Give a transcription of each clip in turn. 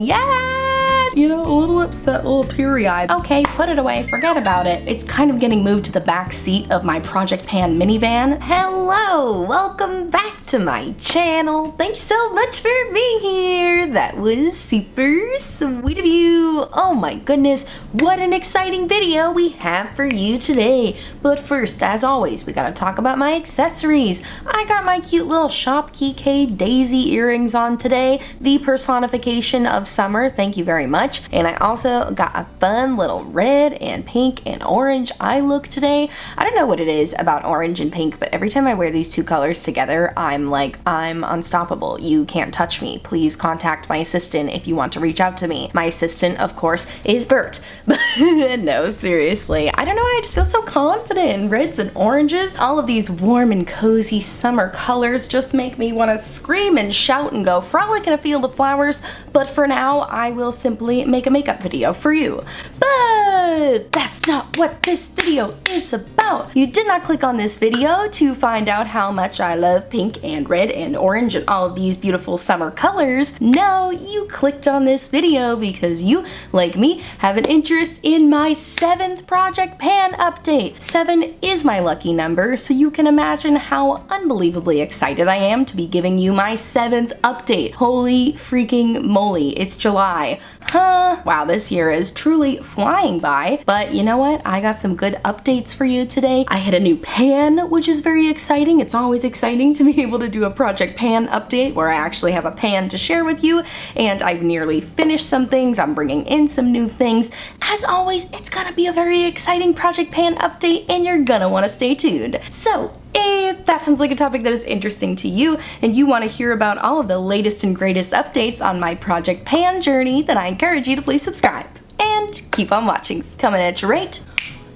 Yes! You know, a little upset, a little teary-eyed. Okay, put it away, forget about it. It's kind of getting moved to the back seat of my Project Pan minivan. Hello, welcome back to my channel. Thank you so much for being here. That was super sweet of you. Oh my goodness, what an exciting video we have for you today. But first, as always, we gotta talk about my accessories. I got my cute little Shopkey K daisy earrings on today, the personification of summer, thank you very much. And I also got a fun little red and pink and orange eye look today. I don't know what it is about orange and pink, but every time I wear these two colors together, I'm unstoppable. You can't touch me. Please contact my assistant if you want to reach out to me. My assistant, of course, is Bert. No, seriously. I don't know why I just feel so confident in reds and oranges. All of these warm and cozy summer colors just make me want to scream and shout and go frolic in a field of flowers. But for now, I will simply make a makeup video for you. But that's not what this video is about. You did not click on this video to find out how much I love pink and red and orange and all of these beautiful summer colors. No, you clicked on this video because you, like me, have an interest in my 7th Project Pan update. 7 is my lucky number, so you can imagine how unbelievably excited I am to be giving you my 7th update. Holy freaking moly, it's July. Huh? Wow, this year is truly flying by, but you know what? I got some good updates for you today. I hit a new pan, which is very exciting. It's always exciting to be able to do a Project Pan update where I actually have a pan to share with you, and I've nearly finished some things. I'm bringing in some new things. As always, it's gonna be a very exciting Project Pan update, and you're gonna wanna stay tuned. So, if that sounds like a topic that is interesting to you and you want to hear about all of the latest and greatest updates on my Project Pan journey, then I encourage you to please subscribe and keep on watching. It's coming at you right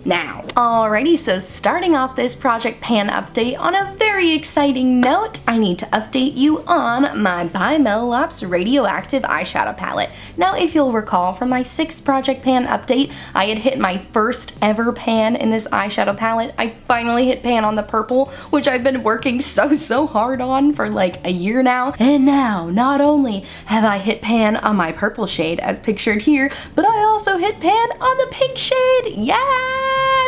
now. Alrighty, so starting off this Project Pan update on a very exciting note, I need to update you on my BiMelapse Radioactive Eyeshadow Palette. Now, if you'll recall from my 6th Project Pan update, I had hit my first ever pan in this eyeshadow palette. I finally hit pan on the purple, which I've been working so hard on for like a year now. And now, not only have I hit pan on my purple shade as pictured here, but I also hit pan on the pink shade. Yeah!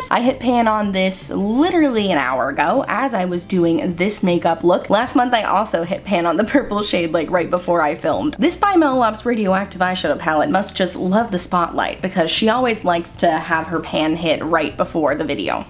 I hit pan on this literally an hour ago as I was doing this makeup look. Last month I also hit pan on the purple shade like right before I filmed. This BiMelapse Radioactive Eyeshadow Palette must just love the spotlight because she always likes to have her pan hit right before the video.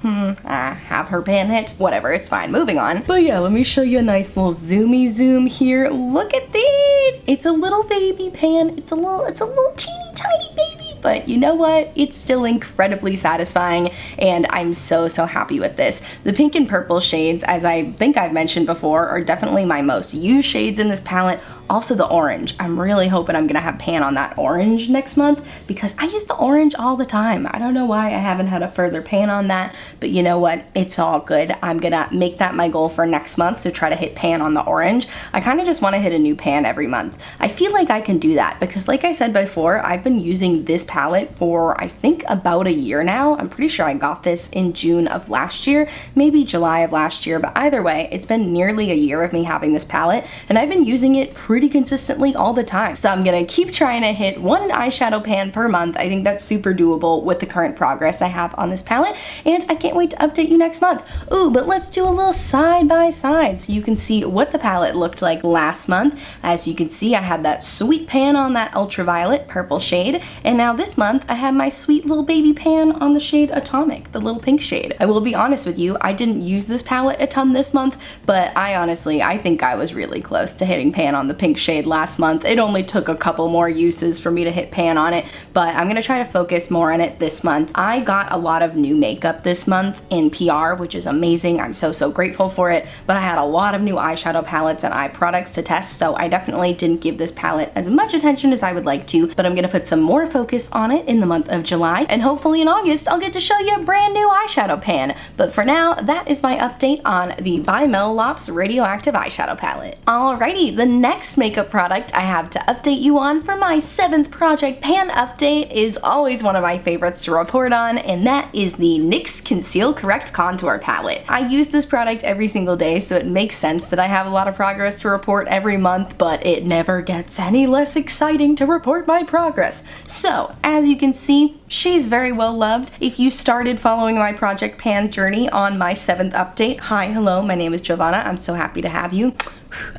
Have her pan hit? Whatever, it's fine. Moving on. But yeah, let me show you a nice little zoomy zoom here. Look at these! It's a little baby pan. It's a little teeny tiny baby. But you know what? It's still incredibly satisfying and I'm so happy with this. The pink and purple shades, as I think I've mentioned before, are definitely my most used shades in this palette. Also the orange. I'm really hoping I'm gonna have pan on that orange next month because I use the orange all the time. I don't know why I haven't had a further pan on that, but you know what? It's all good. I'm gonna make that my goal for next month to try to hit pan on the orange. I kind of just want to hit a new pan every month. I feel like I can do that because like I said before, I've been using this palette for I think about a year now. I'm pretty sure I got this in June of last year, maybe July of last year, but either way, it's been nearly a year of me having this palette and I've been using it pretty consistently all the time. So I'm gonna keep trying to hit 1 eyeshadow pan per month. I think that's super doable with the current progress I have on this palette and I can't wait to update you next month. Ooh, but let's do a little side by side so you can see what the palette looked like last month. As you can see, I had that sweet pan on that ultraviolet purple shade, and now this month I have my sweet little baby pan on the shade Atomic, the little pink shade. I will be honest with you, I didn't use this palette a ton this month, but I think I was really close to hitting pan on the pink shade last month. It only took a couple more uses for me to hit pan on it, but I'm gonna try to focus more on it this month. I got a lot of new makeup this month in PR, which is amazing. I'm so grateful for it, but I had a lot of new eyeshadow palettes and eye products to test, so I definitely didn't give this palette as much attention as I would like to, but I'm gonna put some more focus focus on it in the month of July, and hopefully in August I'll get to show you a brand new eyeshadow pan. But for now, that is my update on the BiMelapse Radioactive Eyeshadow Palette. Alrighty, the next makeup product I have to update you on for my 7th project pan update is always one of my favorites to report on, and that is the NYX Conceal Correct Contour Palette. I use this product every single day, so it makes sense that I have a lot of progress to report every month, but it never gets any less exciting to report my progress. So, as you can see, she's very well loved. If you started following my Project Pan journey on my 7th update, hi, hello, my name is Giovanna. I'm so happy to have you.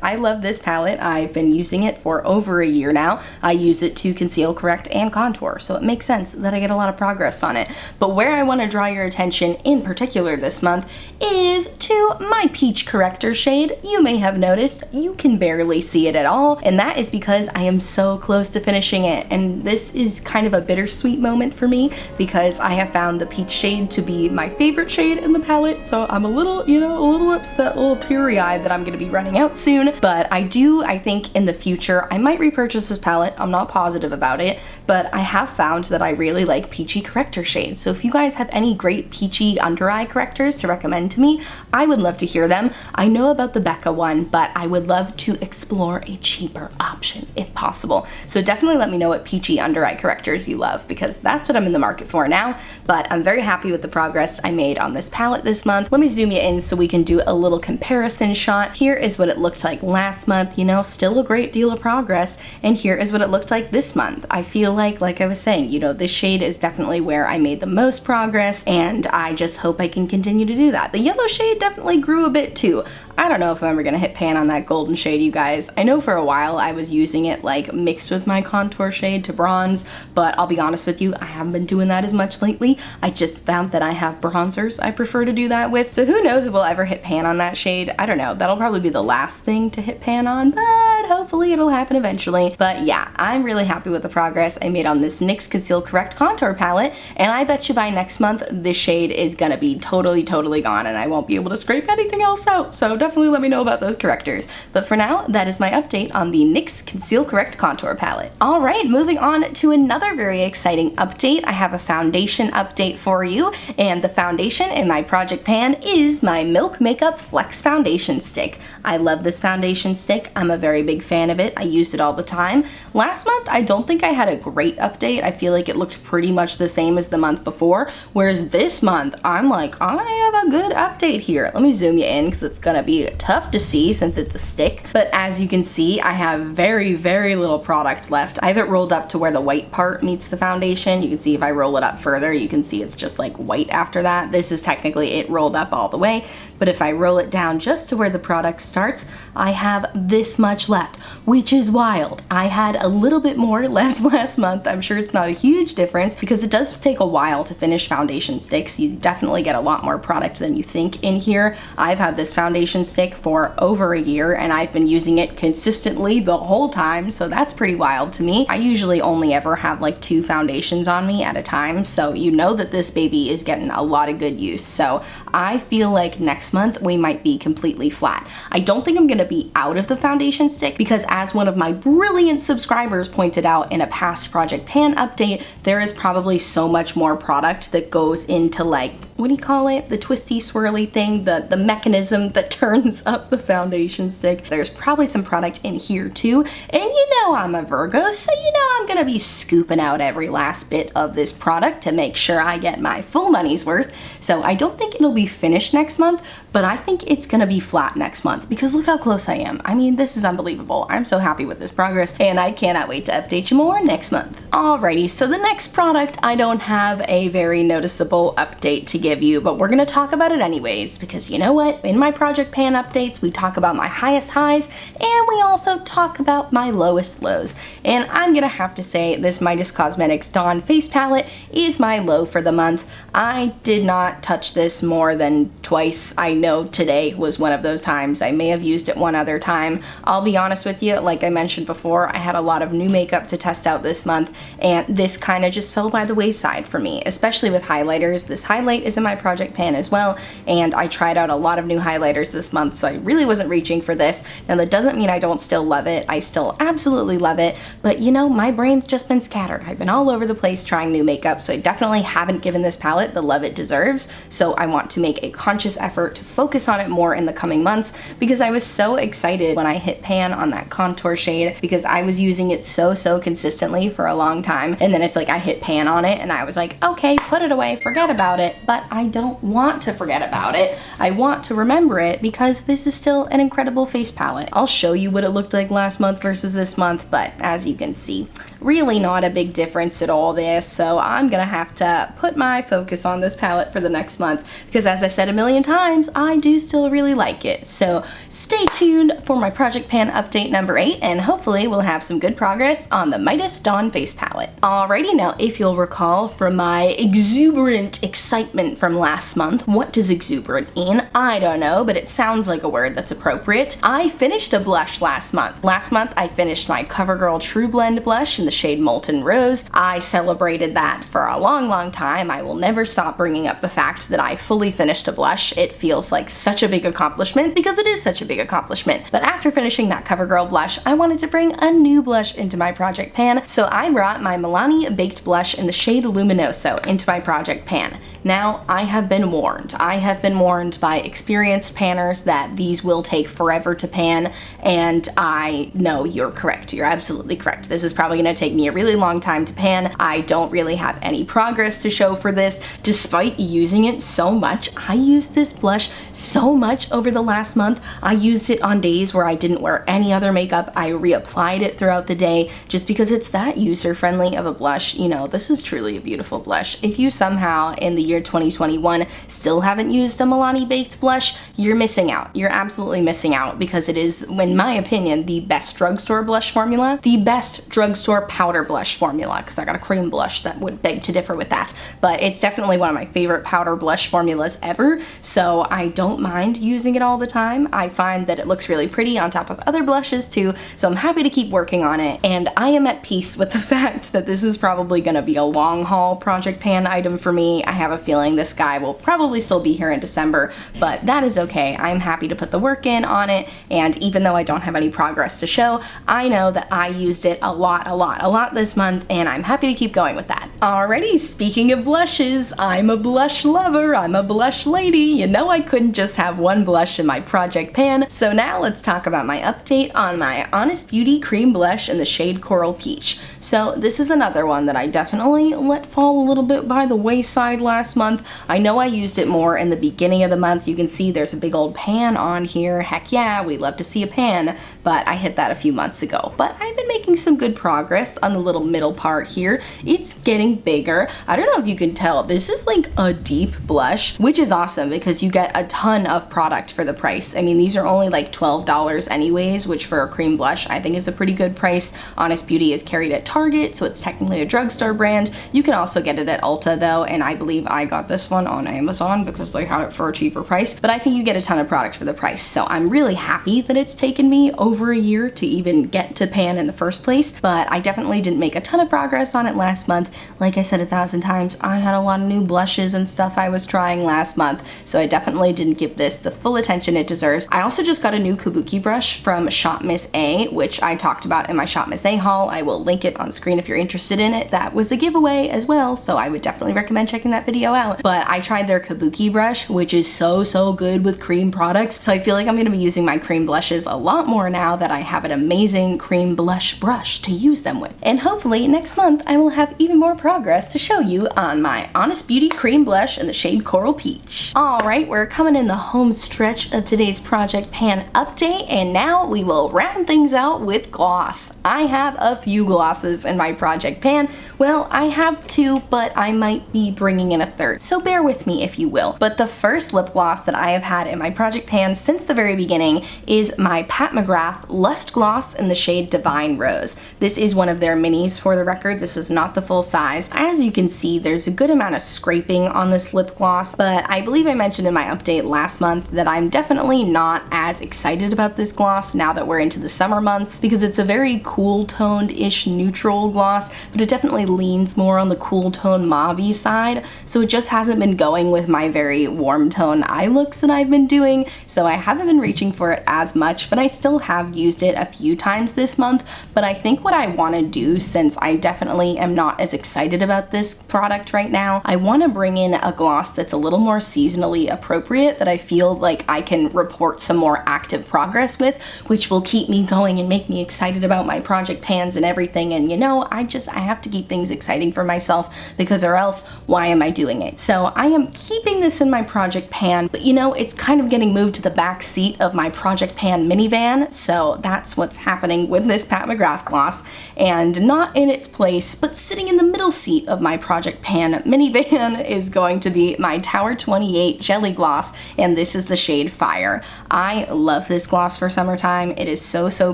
I love this palette. I've been using it for over a year now. I use it to conceal, correct, and contour, so it makes sense that I get a lot of progress on it. But where I want to draw your attention in particular this month is to my peach corrector shade. You may have noticed you can barely see it at all, and that is because I am so close to finishing it. And this is kind of a bittersweet moment for me because I have found the peach shade to be my favorite shade in the palette, so I'm a little, a little upset, a little teary-eyed that I'm going to be running out soon. But I think in the future I might repurchase this palette. I'm not positive about it, but I have found that I really like peachy corrector shades. So if you guys have any great peachy under eye correctors to recommend to me, I would love to hear them. I know about the Becca one, but I would love to explore a cheaper option if possible. So definitely let me know what peachy under eye correctors you love, because that's what I'm in the market for now. But I'm very happy with the progress I made on this palette this month. Let me zoom you in so we can do a little comparison shot. Here is what it looked like last month, still a great deal of progress, and here is what it looked like this month. I feel like I was saying, this shade is definitely where I made the most progress, and I just hope I can continue to do that. The yellow shade definitely grew a bit too. I don't know if I'm ever gonna hit pan on that golden shade, you guys. I know for a while I was using it mixed with my contour shade to bronze, but I'll be honest with you, I haven't been doing that as much lately. I just found that I have bronzers I prefer to do that with, so who knows if we'll ever hit pan on that shade. I don't know, that'll probably be the last thing to hit pan on, but hopefully it'll happen eventually. But yeah, I'm really happy with the progress I made on this NYX Conceal Correct Contour Palette, and I bet you by next month this shade is gonna be totally gone and I won't be able to scrape anything else out, so definitely let me know about those correctors. But for now, that is my update on the NYX Conceal Correct Contour Palette. Alright, moving on to another very exciting update. I have a foundation update for you, and the foundation in my project pan is my Milk Makeup Flex Foundation Stick. I love this foundation stick. I'm a very big fan of it. I use it all the time. Last month, I don't think I had a great update. I feel like it looked pretty much the same as the month before, whereas this month, I'm like, I have a good update here. Let me zoom you in because it's gonna be tough to see since it's a stick, but as you can see, I have very little product left. I have it rolled up to where the white part meets the foundation. You can see if I roll it up further, you can see it's just like white after that. This is technically it rolled up all the way, but if I roll it down just to where the product starts, I have this much left, which is wild. I had a little bit more left last month. I'm sure it's not a huge difference because it does take a while to finish foundation sticks. You definitely get a lot more product than you think in here. I've had this foundation stick for over a year and I've been using it consistently the whole time, so that's pretty wild to me. I usually only ever have like 2 foundations on me at a time, so you know that this baby is getting a lot of good use. So I feel like next month we might be completely flat. I don't think I'm gonna be out of the foundation stick because, as one of my brilliant subscribers pointed out in a past Project Pan update, there is probably so much more product that goes into what do you call it? The twisty swirly thing, the mechanism that turns up the foundation stick. There's probably some product in here too, and I'm a Virgo, so I'm gonna be scooping out every last bit of this product to make sure I get my full money's worth. So I don't think it'll be finished next month, but I think it's gonna be flat next month because look how close I am. I mean, this is unbelievable. I'm so happy with this progress and I cannot wait to update you more next month. Alrighty, so the next product, I don't have a very noticeable update to give you, but we're gonna talk about it anyways because you know what? In my Project Pan updates, we talk about my highest highs and we also talk about my lowest lows. And I'm gonna have to say this Midas Cosmetics Dawn Face Palette is my low for the month. I did not touch this more than twice. I know today was one of those times. I may have used it one other time. I'll be honest with you, like I mentioned before, I had a lot of new makeup to test out this month and this kind of just fell by the wayside for me, especially with highlighters. This highlight is in my project pan as well, and I tried out a lot of new highlighters this month, so I really wasn't reaching for this. Now that doesn't mean I don't still love it. I still absolutely love it, but you know, my brain's just been scattered. I've been all over the place trying new makeup, so I definitely haven't given this palette the love it deserves, so I want to make a conscious effort to focus on it more in the coming months, because I was so excited when I hit pan on that contour shade, because I was using it so consistently for a long time, and then it's like I hit pan on it and I was like, okay, put it away, forget about it. But I don't want to forget about it. I want to remember it, because this is still an incredible face palette. I'll show you what it looked like last month versus this month, but as you can see, really not a big difference at all there, so I'm gonna have to put my focus on this palette for the next month, because as I've said a million times, I do still really like it. So stay tuned for my project pan update number 8, and hopefully we'll have some good progress on the Midas Dawn face palette. Alrighty, now if you'll recall from my exuberant excitement from last month, what does exuberant mean? I don't know, but it sounds like a word that's appropriate. I finished a blush last month. Last month I finished my CoverGirl True Blend blush in the shade Molten Rose. I celebrated that for a long time. I will never stop bringing up the fact that I fully finished a blush. It feels like such a big accomplishment, because it is such a big accomplishment. But after finishing that CoverGirl blush, I wanted to bring a new blush into my project pan, so I brought my Milani Baked Blush in the shade Luminoso into my project pan. Now, I have been warned. I have been warned by experienced panners that these will take forever to pan, and I know you're correct. You're absolutely correct. This is probably gonna take me a really long time to pan. I don't really have any progress to show for this, despite using it so much. I used this blush so much over the last month. I used it on days where I didn't wear any other makeup. I reapplied it throughout the day, just because it's that user-friendly of a blush. You know, this is truly a beautiful blush. If you somehow in the year 2021 still haven't used a Milani Baked blush, you're missing out. You're absolutely missing out, because it is, in my opinion, the best drugstore blush formula, the best drugstore powder blush formula, because I got a cream blush that would beg to differ with that, but it's definitely one of my favorite powder blush formulas ever, so I don't mind using it all the time. I find that it looks really pretty on top of other blushes too, so I'm happy to keep working on it, and I am at peace with the fact that this is probably gonna be a long haul project pan item for me. I have a feeling this guy will probably still be here in December, but that is okay. I'm happy to put the work in on it, and even though I don't have any progress to show, I know that I used it a lot this month, and I'm happy to keep going with that. Alrighty, speaking of blushes, I'm a blush lover, I'm a blush lady. You know I couldn't just have one blush in my project pan, so now let's talk about my update on my Honest Beauty cream blush in the shade Coral Peach. So this is another one that I definitely let fall a little bit by the wayside last month. I know I used it more in the beginning of the month. You can see there's a big old pan on here. Heck yeah, we love to see a pan, but I hit that a few months ago. But I've been making some good progress on the little middle part here. It's getting bigger. I don't know if you can tell, this is like a deep blush, which is awesome because you get a ton of product for the price. I mean, these are only like $12 anyways, which for a cream blush I think is a pretty good price. Honest Beauty is carried at Target, so it's technically a drugstore brand. You can also get it at Ulta though, and I believe I got this one on Amazon because they had it for a cheaper price, but I think you get a ton of product for the price. So I'm really happy that it's taken me over a year to even get to pan in the first place, but I definitely didn't make a ton of progress on it last month. Like I said 1,000 times, I had a lot of new blushes and stuff I was trying last month, so I definitely didn't give this the full attention it deserves. I also just got a new kabuki brush from Shop Miss A, which I talked about in my Shop Miss A haul. I will link it on screen if you're interested in it. That was a giveaway as well, so I would definitely recommend checking that video out. But I tried their kabuki brush, which is so good with cream products, so I feel like I'm gonna be using my cream blushes a lot more now that I have an amazing cream blush brush to use them with. And hopefully next month I will have even more progress to show you on my Honest Beauty cream blush in the shade Coral Peach. Alright, we're coming in the home stretch of today's project pan update, and now we will round things out with gloss. I have a few glosses in my project pan. Well, I have two, but I might be bringing in a third, so bear with me if you will. But the first lip gloss that I have had in my project pan since the very beginning is my Pat McGrath Lust Gloss in the shade Divine Rose. This is one of their minis for the record. This is not the full size. guys. As you can see, there's a good amount of scraping on this lip gloss, but I believe I mentioned in my update last month that I'm definitely not as excited about this gloss now that we're into the summer months, because it's a very cool toned-ish neutral gloss, but it definitely leans more on the cool tone mauve-y side, so it just hasn't been going with my very warm tone eye looks that I've been doing, so I haven't been reaching for it as much, but I still have used it a few times this month. But I think what I want to do, since I definitely am not as excited about this product right now, I want to bring in a gloss that's a little more seasonally appropriate that I feel like I can report some more active progress with, which will keep me going and make me excited about my project pans and everything. And you know, I have to keep things exciting for myself, because or else why am I doing it? So I am keeping this in my project pan, but you know, it's kind of getting moved to the back seat of my project pan minivan, so that's what's happening with this Pat McGrath gloss, and not in its place, but sitting in the middle seat of my project pan minivan is going to be my Tower 28 Jelly Gloss, and this is the shade Fire. I love this gloss for summertime. It is so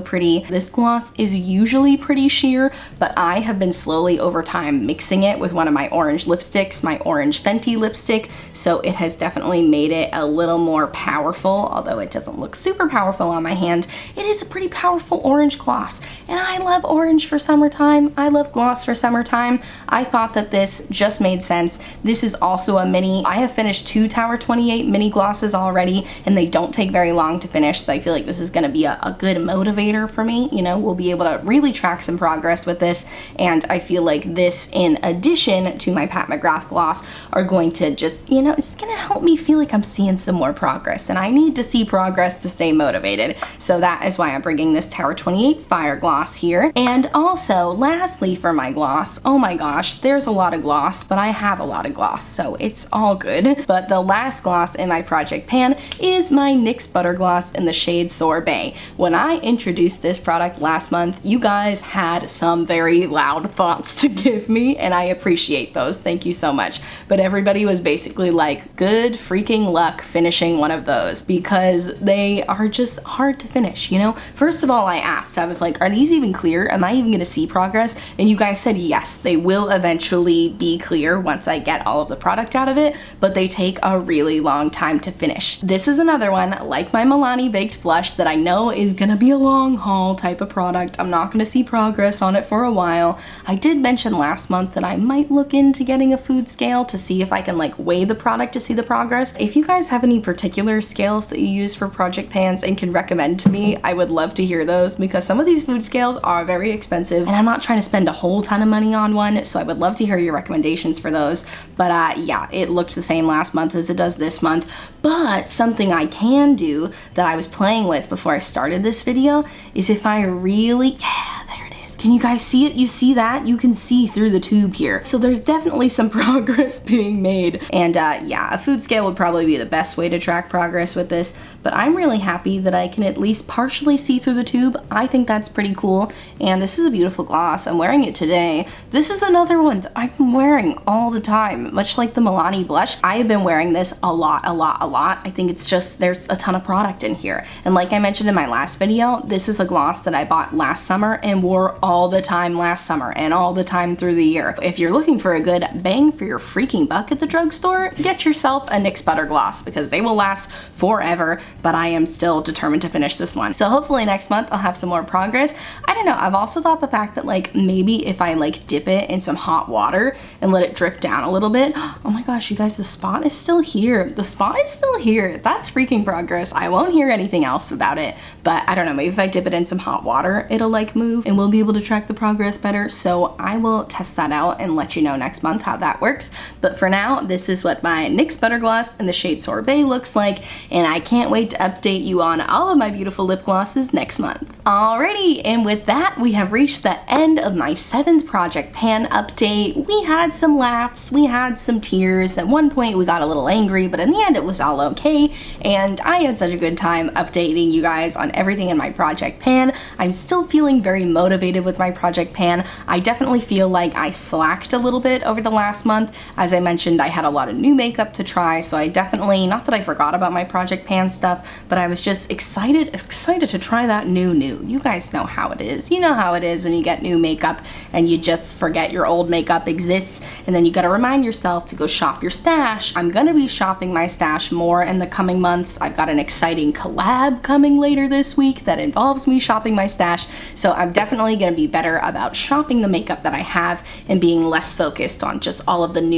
pretty. This gloss is usually pretty sheer, but I have been slowly over time mixing it with one of my orange lipsticks, my orange Fenty lipstick, so it has definitely made it a little more powerful, although it doesn't look super powerful on my hand. It is a pretty powerful orange gloss, and I love orange for summertime. I love gloss for summertime. I thought that this just made sense. This is also a mini. I have finished 2 Tower 28 mini glosses already, and they don't take very long to finish, so I feel like this is gonna be a good motivator for me. You know, we'll be able to really track some progress with this, and I feel like this, in addition to my Pat McGrath gloss, are going to just, you know, it's gonna help me feel like I'm seeing some more progress, and I need to see progress to stay motivated. So that is why I'm bringing this Tower 28 Fire gloss here. And also, lastly for my gloss, oh my gosh, there's a lot of gloss, but I have a lot of gloss, so it's all good. But the last gloss in my project pan is my NYX Butter Gloss in the shade Sorbet. When I introduced this product last month, you guys had some very loud thoughts to give me, and I appreciate those. Thank you so much. But everybody was basically like, good freaking luck finishing one of those, because they are just hard to finish, you know? First of all, I asked, I was like, are these even clear? Am I even gonna see progress? And you guys said yes, they will eventually be clear once I get all of the product out of it, but they take a really long time to finish. This is another one, like my Milani Baked Blush, that I know is gonna be a long haul type of product. I'm not gonna see progress on it for a while. I did mention last month that I might look into getting a food scale to see if I can like weigh the product to see the progress. If you guys have any particular scales that you use for project pans and can recommend to me, I would love to hear those, because some of these food scales are very expensive and I'm not trying to spend a whole ton of money on one, so I would love to hear your recommendations for those. But yeah, it looked the same last month as it does this month. But something I can do that I was playing with before I started this video is, if I really, yeah, there it is. Can you guys see it? You see that? You can see through the tube here. So there's definitely some progress being made. And yeah, a food scale would probably be the best way to track progress with this, but I'm really happy that I can at least partially see through the tube. I think that's pretty cool. And this is a beautiful gloss. I'm wearing it today. This is another one that I've been wearing all the time, much like the Milani blush. I have been wearing this a lot. I think it's just, there's a ton of product in here. And like I mentioned in my last video, this is a gloss that I bought last summer and wore all the time last summer and all the time through the year. If you're looking for a good bang for your freaking buck at the drugstore, get yourself a NYX Butter Gloss, because they will last forever. But I am still determined to finish this one. So hopefully next month I'll have some more progress. I don't know, I've also thought the fact that like maybe if I like dip it in some hot water and let it drip down a little bit, oh my gosh, you guys, the spot is still here. The spot is still here. That's freaking progress. I won't hear anything else about it, but I don't know, maybe if I dip it in some hot water, it'll like move and we'll be able to track the progress better. So I will test that out and let you know next month how that works. But for now, this is what my NYX Butter Gloss in the shade Sorbet looks like, and I can't wait to update you on all of my beautiful lip glosses next month. Alrighty, and with that, we have reached the end of my 7th project pan update. We had some laughs, we had some tears. At one point we got a little angry, but in the end it was all okay, and I had such a good time updating you guys on everything in my project pan. I'm still feeling very motivated with my project pan. I definitely feel like I slacked a little bit over the last month. As I mentioned, I had a lot of new makeup to try, so I definitely, not that I forgot about my project pan stuff, but I was just excited to try that new. new. You guys know how it is. You know how it is when you get new makeup and you just forget your old makeup exists, and then you gotta remind yourself to go shop your stash. I'm gonna be shopping my stash more in the coming months. I've got an exciting collab coming later this week that involves me shopping my stash, so I'm definitely gonna be better about shopping the makeup that I have and being less focused on just all of the new.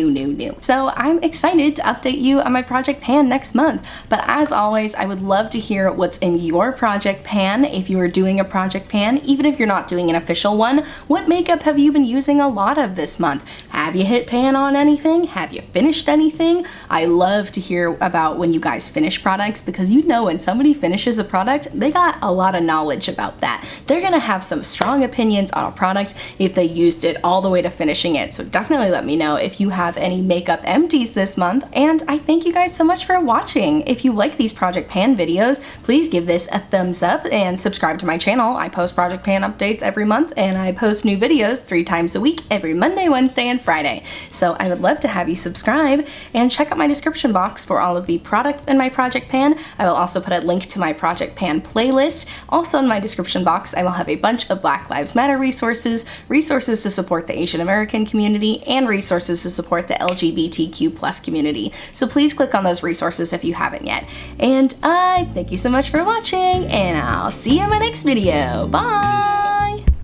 So I'm excited to update you on my project pan next month, but as always, I would love to hear what's in your project pan. If you are doing a project pan, even if you're not doing an official one, what makeup have you been using a lot of this month? Have you hit pan on anything? Have you finished anything? I love to hear about when you guys finish products, because you know when somebody finishes a product, they got a lot of knowledge about that. They're gonna have some strong opinions on a product if they used it all the way to finishing it. So definitely let me know if you have any makeup empties this month, and I thank you guys so much for watching. If you like these project pan videos, please give this a thumbs up and subscribe to my channel. I post project pan updates every month, and I post new videos 3 times a week, every Monday, Wednesday, and Friday. So I would love to have you subscribe and check out my description box for all of the products in my project pan. I will also put a link to my project pan playlist. Also in my description box, I will have a bunch of Black Lives Matter resources to support the Asian American community, and resources to support the LGBTQ+ community. So please click on those resources if you haven't yet. And I thank you so much for watching, and I'll see you in my next video. Bye!